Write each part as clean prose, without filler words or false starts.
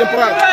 temporada.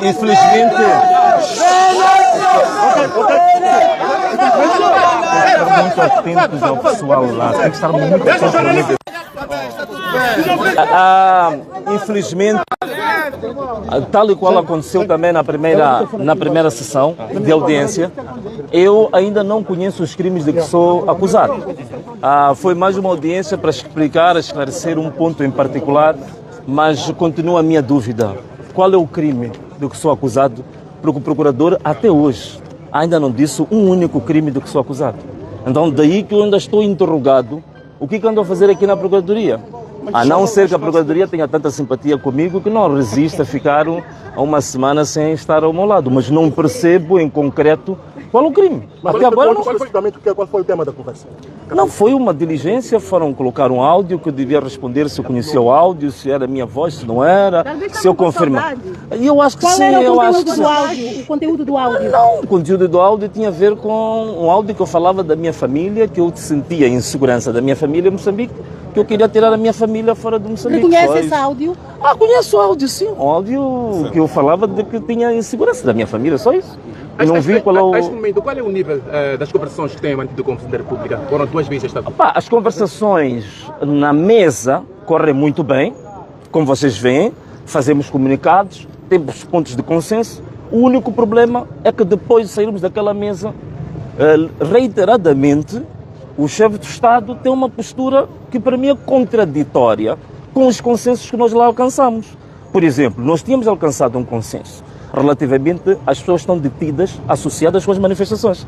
Infelizmente, muito atentos ao pessoal lá, tem que estar muito atentos. Infelizmente, tal e qual aconteceu também na primeira sessão de audiência, eu ainda não conheço os crimes de que sou acusado. Foi mais uma audiência para explicar, esclarecer um ponto em particular, mas continua a minha dúvida. Qual é o crime do que sou acusado? Porque o procurador, até hoje, ainda não disse um único crime do que sou acusado. Então, daí que eu ainda estou interrogado o que ando a fazer aqui na Procuradoria. A não ser que a Procuradoria tenha tanta simpatia comigo que não resista a ficar uma semana sem estar ao meu lado. Mas não percebo em concreto qual é o crime. Até agora não... Qual foi o tema da conversa? Não, foi uma diligência, foram colocar um áudio que eu devia responder se eu conhecia o áudio, se era a minha voz, se não era, se eu confirmar. E eu acho que sim, eu acho que sim. O conteúdo do áudio? Não, o conteúdo do áudio tinha a ver com um áudio que eu falava da minha família, que eu sentia insegurança da minha família em Moçambique, que eu queria tirar a minha família fora de Moçambique. Reconhece esse áudio? Conheço o áudio, sim. O áudio que eu falava de que tinha insegurança da minha família, só isso. Eu não vi qual é o... A este momento, qual é o nível das conversações que tem mantido com o Presidente da República? Foram 2 vezes esta vez. As conversações na mesa correm muito bem, como vocês veem, fazemos comunicados, temos pontos de consenso. O único problema é que depois de sairmos daquela mesa, reiteradamente, o chefe do Estado tem uma postura que para mim é contraditória com os consensos que nós lá alcançamos. Por exemplo, nós tínhamos alcançado um consenso relativamente às pessoas que estão detidas associadas com as manifestações,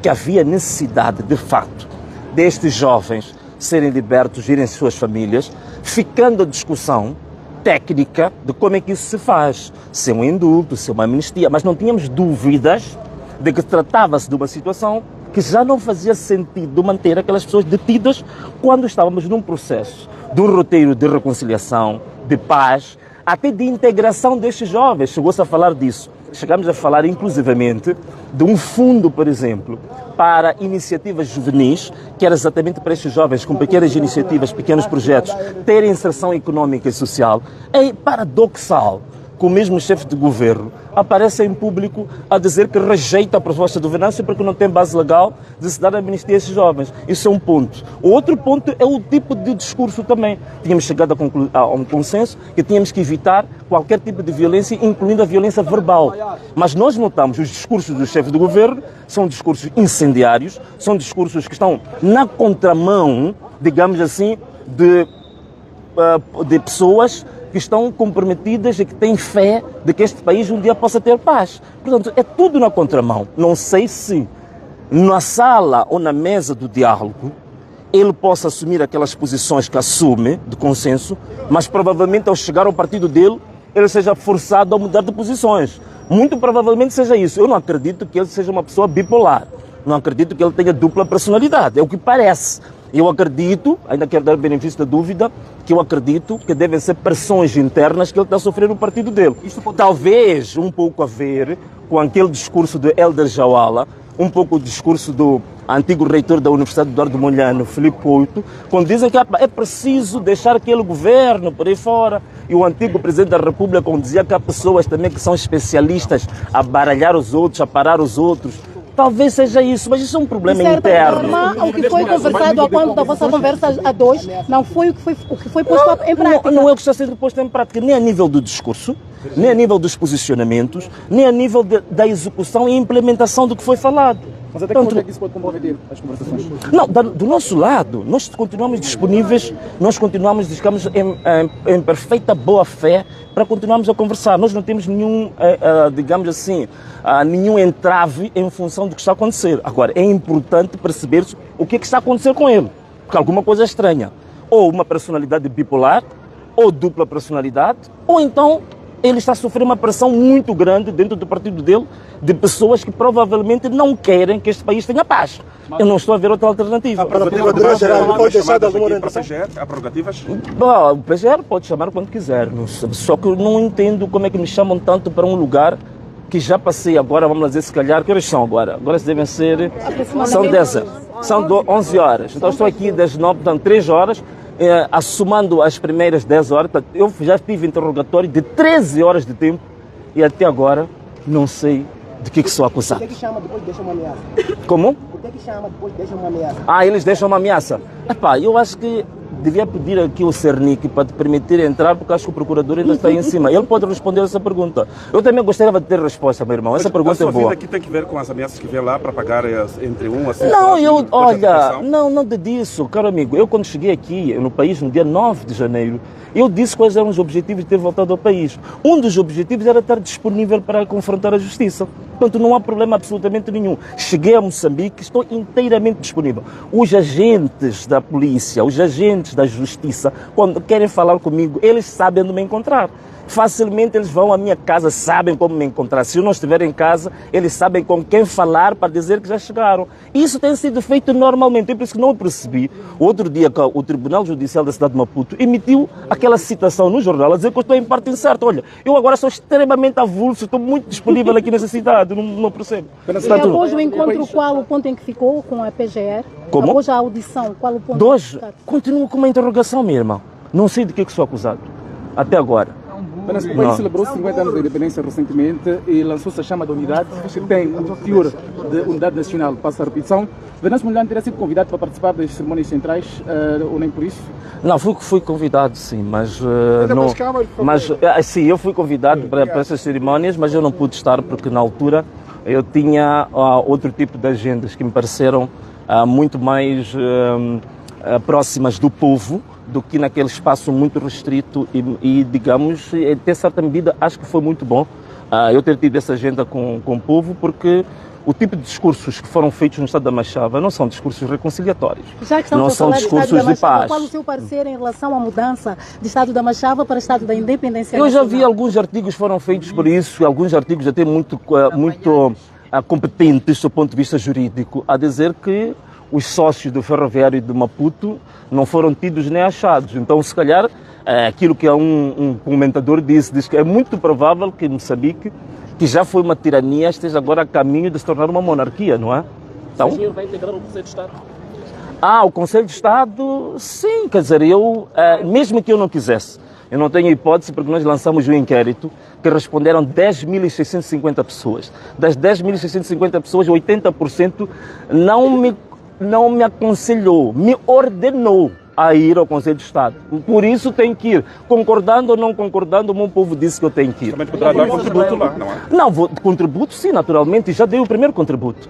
que havia necessidade, de facto, destes jovens serem libertos, irem às suas famílias, ficando a discussão técnica de como é que isso se faz, se é um indulto, se é uma amnistia, mas não tínhamos dúvidas de que tratava-se de uma situação que já não fazia sentido manter aquelas pessoas detidas quando estávamos num processo de um roteiro de reconciliação, de paz, até de integração destes jovens. Chegou-se a falar disso. Chegamos a falar, inclusivamente, de um fundo, por exemplo, para iniciativas juvenis, que era exatamente para estes jovens com pequenas iniciativas, pequenos projetos, terem inserção económica e social. É paradoxal que o mesmo chefe de governo aparece em público a dizer que rejeita a proposta do Venâncio porque não tem base legal de se dar amnistia a esses jovens. Isso é um ponto. O outro ponto é o tipo de discurso também. Tínhamos chegado a um consenso que tínhamos que evitar qualquer tipo de violência, incluindo a violência verbal. Mas nós notamos os discursos do chefe do governo são discursos incendiários, são discursos que estão na contramão, digamos assim, de pessoas que estão comprometidas e que têm fé de que este país um dia possa ter paz. Portanto, é tudo na contramão. Não sei se na sala ou na mesa do diálogo ele possa assumir aquelas posições que assume de consenso, mas provavelmente ao chegar ao partido dele, ele seja forçado a mudar de posições. Muito provavelmente seja isso. Eu não acredito que ele seja uma pessoa bipolar. Não acredito que ele tenha dupla personalidade. É o que parece. Eu acredito, ainda quero dar o benefício da dúvida, que eu acredito que devem ser pressões internas que ele está a sofrer no partido dele. Talvez um pouco a ver com aquele discurso de Helder Jawala, um pouco o discurso do antigo reitor da Universidade Eduardo Mondlane, Filipe Couto, quando dizem que é preciso deixar aquele governo por aí fora. E o antigo presidente da República, quando dizia que há pessoas também que são especialistas a baralhar os outros, a parar os outros. Talvez seja isso, mas isso é um problema interno. O que foi conversado a quando da vossa conversa a dois não foi o que foi posto em prática. Não é o que está sendo posto em prática, nem a nível do discurso, nem a nível dos posicionamentos, nem a nível da execução e implementação do que foi falado. Mas até que ponto é que isso pode comprometer as conversações? Não, do nosso lado, nós continuamos disponíveis, nós continuamos, digamos, em perfeita boa fé para continuarmos a conversar. Nós não temos nenhum, digamos assim, nenhum entrave em função do que está a acontecer. Agora, é importante perceber o que é que está a acontecer com ele, porque alguma coisa é estranha. ou uma personalidade bipolar, ou dupla personalidade, ou então ele está a sofrer uma pressão muito grande dentro do partido dele, de pessoas que provavelmente não querem que este país tenha paz. Eu não estou a ver outra alternativa. A Procuradoria-Geral foi deixada alguma orientação? Há prerrogativas? Bom, o PGR pode chamar quando quiser, só que eu não entendo como é que me chamam tanto para um lugar que já passei agora, vamos dizer, se calhar, que horas são agora? Agora devem ser, são 10, são 11 horas, então estou aqui das 9, portanto 3 horas, assumando as primeiras 10 horas, eu já tive interrogatório de 13 horas de tempo e até agora não sei de que sou acusado. O que chama depois deixa uma ameaça? Como? O que chama depois deixa uma ameaça? Ah, eles deixam uma ameaça. Epá, eu acho que devia pedir aqui ao Cernic para te permitir entrar, porque acho que o procurador ainda está aí em cima. Ele pode responder essa pergunta. Eu também gostaria de ter resposta, meu irmão. Essa pergunta é boa. A sua vida aqui tem que ver com as ameaças que vem lá para pagar entre 1 a 5 Não, olha, não, nada disso, caro amigo. Eu quando cheguei aqui no país, no dia 9 de janeiro, eu disse quais eram os objetivos de ter voltado ao país. Um dos objetivos era estar disponível para confrontar a justiça. Portanto, não há problema absolutamente nenhum. Cheguei a Moçambique, estou inteiramente disponível. Os agentes da polícia, os agentes da justiça, quando querem falar comigo, eles sabem onde me encontrar. Facilmente eles vão à minha casa, sabem como me encontrar. Se eu não estiver em casa, eles sabem com quem falar para dizer que já chegaram. Isso tem sido feito normalmente. É por isso que não percebi. Outro dia, o Tribunal Judicial da cidade de Maputo emitiu aquela citação no jornal a dizer que eu estou em parte incerta. Olha, eu agora sou extremamente avulso, estou muito disponível aqui nessa cidade, não percebo. E após o encontro, qual o ponto em que ficou com a PGR? Como? Após a audição, qual o ponto? Hoje, continuo com uma interrogação, meu irmão. Não sei de que sou acusado. Até agora. Apenas o país celebrou 50 anos da independência recentemente e lançou-se a chama da unidade, que tem o teor de unidade nacional, passa a repetição. Venâncio Mondlane teria sido convidado para participar das cerimônias centrais, ou nem por isso? Não, fui convidado, sim, mas não. Mas sim, eu fui convidado para essas cerimônias, mas eu não pude estar porque na altura eu tinha outro tipo de agendas que me pareceram muito mais próximas do povo do que naquele espaço muito restrito e digamos, até certa medida, acho que foi muito bom eu ter tido essa agenda com o povo, porque o tipo de discursos que foram feitos no Estado da Machava não são discursos reconciliatórios, Já que não são discursos de paz. Qual o seu parecer em relação à mudança de Estado da Machava para Estado da Independência Eu já Nacional? vi alguns artigos que foram feitos por isso, alguns artigos até muito competentes do ponto de vista jurídico, a dizer que os sócios do ferroviário de Maputo não foram tidos nem achados. Então, se calhar, aquilo que um comentador diz que é muito provável que Moçambique, que já foi uma tirania, esteja agora a caminho de se tornar uma monarquia, não é? Então, O vai integrar o Conselho de Estado? o Conselho de Estado, sim, quer dizer, mesmo que eu não quisesse, eu não tenho hipótese, porque nós lançamos um inquérito que responderam 10.650 pessoas. Das 10.650 pessoas, 80% não me aconselhou, me ordenou a ir ao Conselho de Estado. Por isso tenho que ir. Concordando ou não concordando, o meu povo disse que eu tenho que ir. Também poderá dar contributo lá, não é? Não, contributo sim, naturalmente, já dei o primeiro contributo.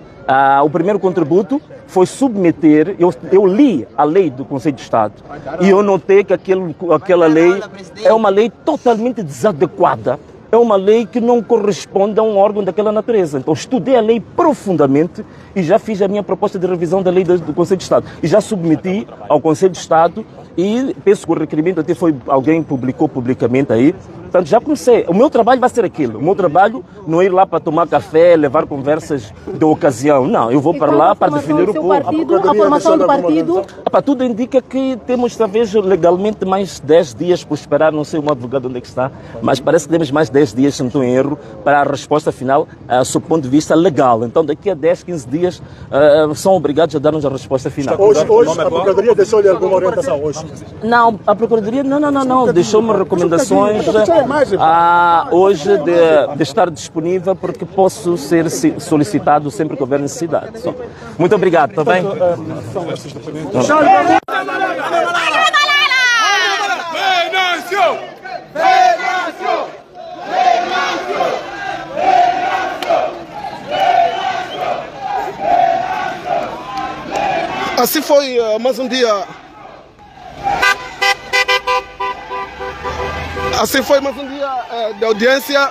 O primeiro contributo foi submeter, eu li a lei do Conselho de Estado e eu notei que aquela lei é uma lei totalmente desadequada. É uma lei que não corresponde a um órgão daquela natureza. Então, estudei a lei profundamente e já fiz a minha proposta de revisão da lei do Conselho de Estado. E já submeti ao Conselho de Estado e penso que o requerimento até foi alguém publicou publicamente aí. Portanto, já comecei. O meu trabalho vai ser aquilo. O meu trabalho não é ir lá para tomar café, levar conversas de ocasião. Não, eu vou para lá para defender o povo. A formação do partido... Tudo indica que temos, talvez, legalmente mais 10 dias por esperar. Não sei o meu advogado onde é que está, mas parece que temos mais 10 dias, se não estou em erro, para a resposta final, sob o ponto de vista legal. Então, daqui a 10, 15 dias, são obrigados a dar-nos a resposta final. Hoje a Procuradoria deixou-lhe alguma orientação? Hoje? Não, a Procuradoria não. Deixou-me recomendações hoje de estar disponível, porque posso ser solicitado sempre que houver necessidade. Muito obrigado, está bem? Assim foi mais um dia. Assim foi mais um dia de audiência.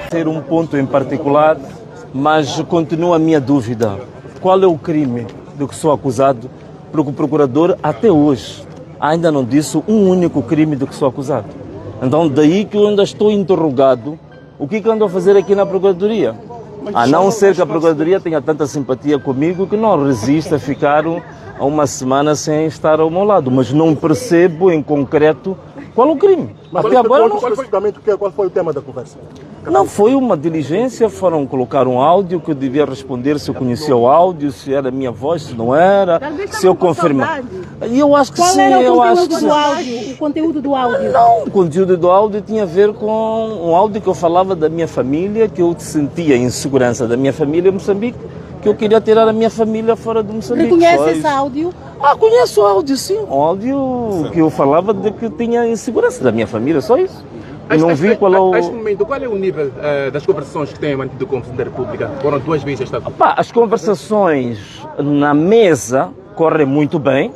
Ter um ponto em particular, mas continua a minha dúvida. Qual é o crime do que sou acusado, porque o procurador até hoje ainda não disse um único crime do que sou acusado. Então daí que eu ainda estou interrogado o que ando a fazer aqui na Procuradoria. A não ser que a Procuradoria tenha tanta simpatia comigo que não resista a ficar uma semana sem estar ao meu lado. Mas não percebo em concreto qual é o crime. Mas até agora não... qual foi o tema da conversa? Não, foi uma diligência, foram colocar um áudio que eu devia responder se eu conhecia o áudio, se era a minha voz, se não era, se eu confirmar. E eu acho que Qual sim, era eu o acho que conteúdo do áudio? O conteúdo do áudio? Não, o conteúdo do áudio tinha a ver com um áudio que eu falava da minha família, que eu sentia insegurança da minha família em Moçambique, que eu queria tirar a minha família fora de Moçambique. Reconhece esse áudio? Conheço o áudio, sim. Um áudio que eu falava de que tinha insegurança da minha família, só isso. Eu não vi qual é o... Neste momento, qual é o nível das conversações que tem mantido com o Presidente da República? Foram 2 vezes esta... As conversações na mesa correm muito bem,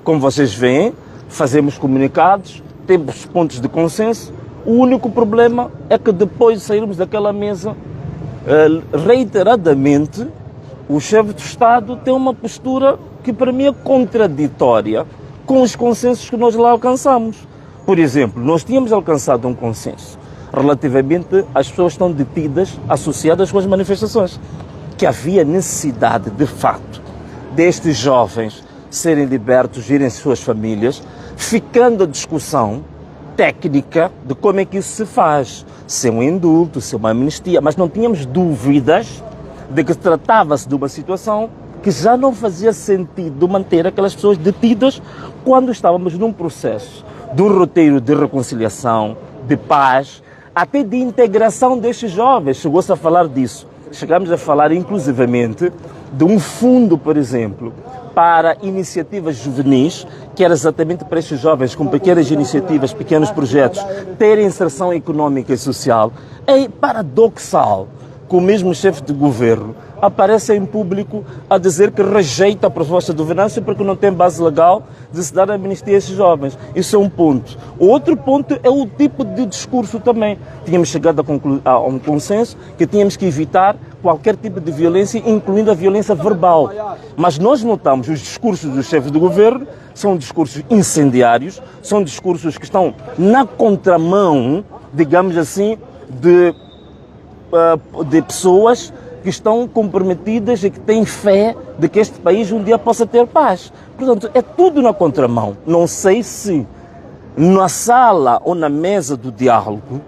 como vocês veem, fazemos comunicados, temos pontos de consenso. O único problema é que depois de sairmos daquela mesa, reiteradamente, o chefe de Estado tem uma postura que para mim é contraditória com os consensos que nós lá alcançamos. Por exemplo, nós tínhamos alcançado um consenso relativamente às pessoas que estão detidas associadas com as manifestações, que havia necessidade, de facto, destes jovens serem libertos, irem às suas famílias, ficando a discussão técnica de como é que isso se faz, se é um indulto, se é uma amnistia, mas não tínhamos dúvidas de que tratava-se de uma situação que já não fazia sentido manter aquelas pessoas detidas quando estávamos num processo de um roteiro de reconciliação, de paz, até de integração destes jovens. Chegou-se a falar disso. Chegamos a falar, inclusivamente, de um fundo, por exemplo, para iniciativas juvenis, que era exatamente para estes jovens com pequenas iniciativas, pequenos projetos, terem inserção económica e social. É paradoxal que o mesmo chefe de governo aparece em público a dizer que rejeita a proposta do Venâncio porque não tem base legal de se dar amnistia a esses jovens. Isso é um ponto. O outro ponto é o tipo de discurso também. Tínhamos chegado a um consenso que tínhamos que evitar qualquer tipo de violência, incluindo a violência verbal. Mas nós notamos os discursos do chefe do governo são discursos incendiários, são discursos que estão na contramão, digamos assim, de pessoas que estão comprometidas e que têm fé de que este país um dia possa ter paz. Portanto, é tudo na contramão. Não sei se na sala ou na mesa do diálogo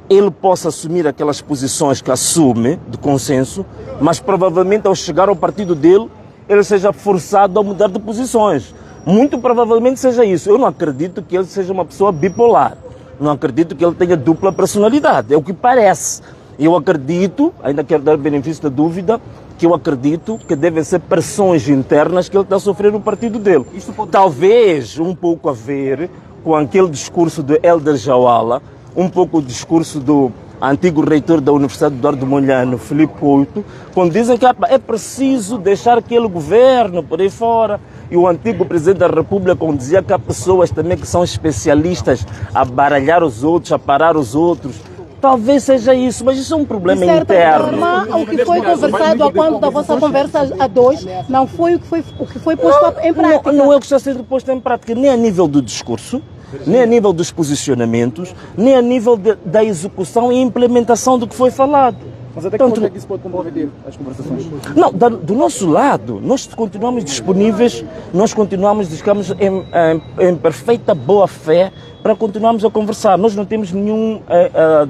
ele possa assumir aquelas posições que assume de consenso, mas provavelmente ao chegar ao partido dele, ele seja forçado a mudar de posições. Muito provavelmente seja isso. Eu não acredito que ele seja uma pessoa bipolar. Não acredito que ele tenha dupla personalidade. É o que parece. Eu acredito, ainda quero dar o benefício da dúvida, que eu acredito que devem ser pressões internas que ele está a sofrer no partido dele. Talvez um pouco a ver com aquele discurso de Helder Jawala, um pouco o discurso do antigo reitor da Universidade Eduardo Mondlane, Filipe Couto, quando dizem que é preciso deixar aquele governo por aí fora. E o antigo presidente da República, quando dizia que há pessoas também que são especialistas a baralhar os outros, a parar os outros. Talvez seja isso, mas isso é um problema interno. O que foi conversado a quando da vossa conversa a 2 não foi o que foi posto em prática. Não é o que está sendo posto em prática, nem a nível do discurso, nem a nível dos posicionamentos, nem a nível da execução e implementação do que foi falado. Mas até que ponto é que isso pode comprometer as conversações? Não, do nosso lado, nós continuamos disponíveis, nós continuamos, digamos, em perfeita boa fé para continuarmos a conversar. Nós não temos nenhum,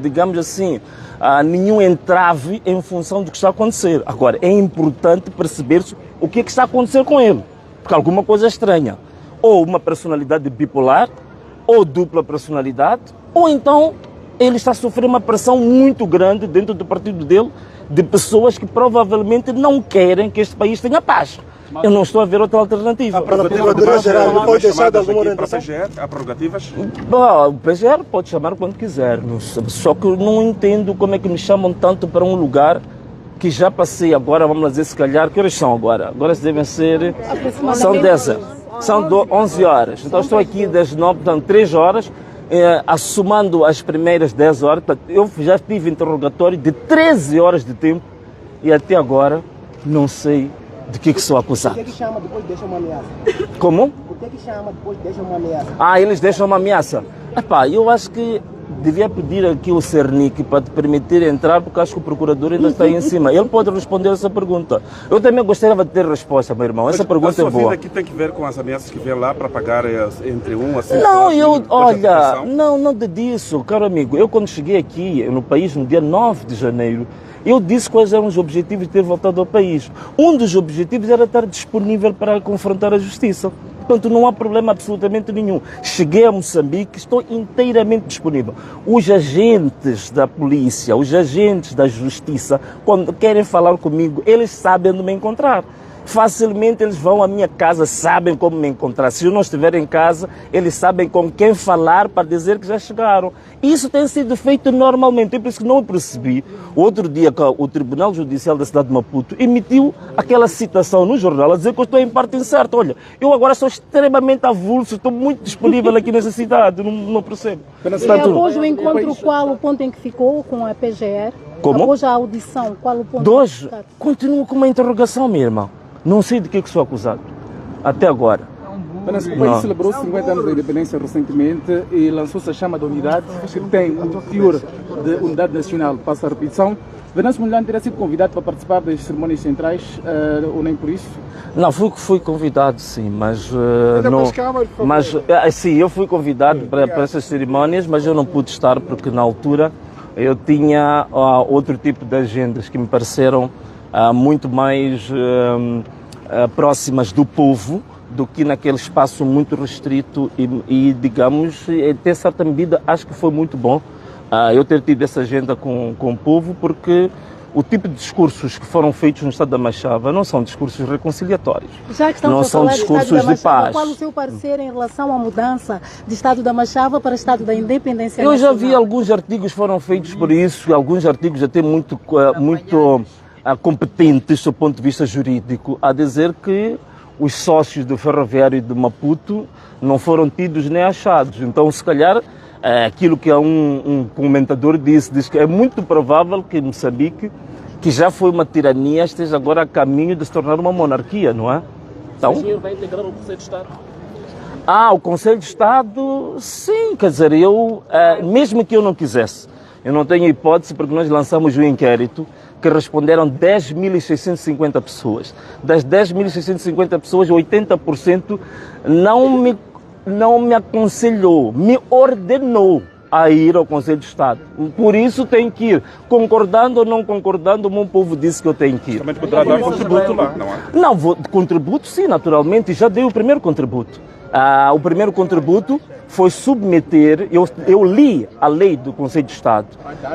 digamos assim, nenhum entrave em função do que está a acontecer. Agora, é importante perceber-se o que é que está a acontecer com ele, porque alguma coisa é estranha. Ou uma personalidade bipolar, ou dupla personalidade, ou então ele está a sofrer uma pressão muito grande dentro do partido dele, de pessoas que provavelmente não querem que este país tenha paz. Eu não estou a ver outra alternativa. A Procuradoria-Geral não foi deixada alguma orientação? Há prerrogativas? O PGR pode chamar quando quiser, só que eu não entendo como é que me chamam tanto para um lugar que já passei agora, vamos dizer, se calhar, que horas são agora? Agora devem ser, são 10 horas, são 11 horas, então estou aqui das 9, portanto 3 horas, assomando as primeiras 10 horas, eu já tive interrogatório de 13 horas de tempo e até agora não sei De que sou acusado? Por que chama depois deixa uma ameaça? Como? Por que chama depois deixa uma ameaça? Ah, eles deixam uma ameaça. Epá, eu acho que devia pedir aqui o Cernic para te permitir entrar, porque acho que o procurador ainda está aí em cima. Ele pode responder essa pergunta. Eu também gostaria de ter resposta, meu irmão. Essa pergunta é boa. A sua vida aqui tem que ver com as ameaças que vêm lá para pagar entre 1 a 5 Não, olha, não disso, caro amigo. Eu quando cheguei aqui no país no dia 9 de janeiro, eu disse quais eram os objetivos de ter voltado ao país. Um dos objetivos era estar disponível para confrontar a justiça. Portanto, não há problema absolutamente nenhum. Cheguei a Moçambique, estou inteiramente disponível. Os agentes da polícia, os agentes da justiça, quando querem falar comigo, eles sabem onde me encontrar. Facilmente eles vão à minha casa, sabem como me encontrar. Se eu não estiver em casa, eles sabem com quem falar para dizer que já chegaram. Isso tem sido feito normalmente. É por isso que não percebi. Outro dia, o Tribunal Judicial da cidade de Maputo emitiu aquela citação no jornal a dizer que eu estou em parte incerta. Olha, eu agora sou extremamente avulso, estou muito disponível aqui nessa cidade, não percebo. E após o encontro, qual o ponto em que ficou com a PGR? Como? Após a audição, qual o ponto? Hoje, continuo com uma interrogação, minha irmã. Não sei de que sou acusado. Até agora. Apenas o país celebrou 50 anos da independência recentemente e lançou-se a chama da unidade, que tem um teor de unidade nacional, passa a repetição. Venâncio Mondlane terá sido convidado para participar das cerimônias centrais, ou nem por isso? Não, fui convidado, sim, mas não. Mas sim, eu fui convidado para essas cerimônias, mas eu não pude estar porque na altura eu tinha outro tipo de agendas que me pareceram muito mais próximas do povo do que naquele espaço muito restrito e digamos, até certa medida, acho que foi muito bom eu ter tido essa agenda com o povo, porque o tipo de discursos que foram feitos no Estado da Machava não são discursos reconciliatórios. Já que estamos não a são falar discursos do Estado da de Machava, paz. qual o seu parecer em relação à mudança de Estado da Machava para Estado da Independência Eu já Nacional? vi alguns artigos foram feitos por isso, alguns artigos até muito competentes do ponto de vista jurídico, a dizer que os sócios do ferroviário de Maputo não foram tidos nem achados. Então, se calhar, aquilo que um comentador diz que é muito provável que Moçambique, que já foi uma tirania, esteja agora a caminho de se tornar uma monarquia, não é? Então, o senhor vai integrar o Conselho de Estado? O Conselho de Estado, sim, quer dizer, mesmo que eu não quisesse, eu não tenho hipótese, porque nós lançamos um inquérito que responderam 10.650 pessoas. Das 10.650 pessoas, 80% não me aconselhou, me ordenou a ir ao Conselho de Estado. Por isso tenho que ir. Concordando ou não concordando, o meu povo disse que eu tenho que ir. Também poderá dar contributo lá, não é? Não, contributo sim, naturalmente, já dei o primeiro contributo. O primeiro contributo foi submeter, eu li a lei do Conselho de Estado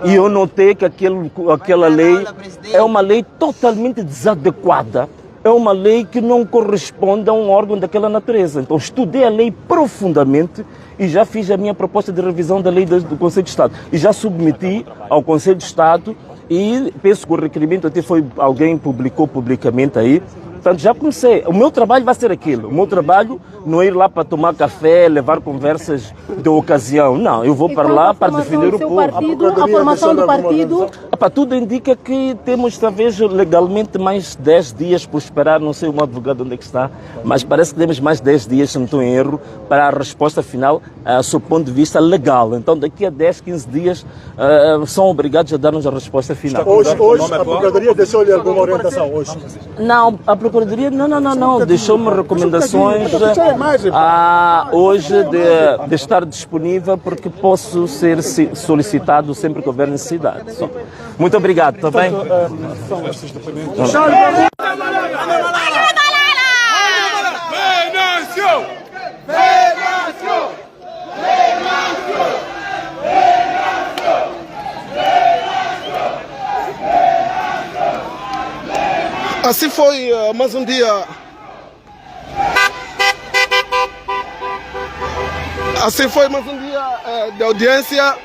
e eu notei que aquela lei é uma lei totalmente desadequada, é uma lei que não corresponde a um órgão daquela natureza. Então estudei a lei profundamente e já fiz a minha proposta de revisão da lei do Conselho de Estado e já submeti ao Conselho de Estado e penso que o requerimento até foi, alguém publicou publicamente aí. Portanto, já comecei. O meu trabalho vai ser aquilo. O meu trabalho não é ir lá para tomar café, levar conversas de ocasião. Não, eu vou para lá para defender o povo. A formação do partido... Tudo indica que temos, talvez, legalmente mais 10 dias por esperar. Não sei o meu advogado onde é que está, mas parece que temos mais 10 dias, se não estou em erro, para a resposta final, sob o ponto de vista legal. Então, daqui a 10, 15 dias, são obrigados a dar-nos a resposta final. Hoje a Procuradoria deixou-lhe alguma orientação? Hoje? Não, a Procuradoria não. Deixou-me recomendações hoje de estar disponível, porque posso ser solicitado sempre que houver necessidade. Só. Muito obrigado, está bem? Assim foi mais um dia. Assim foi mais um dia de audiência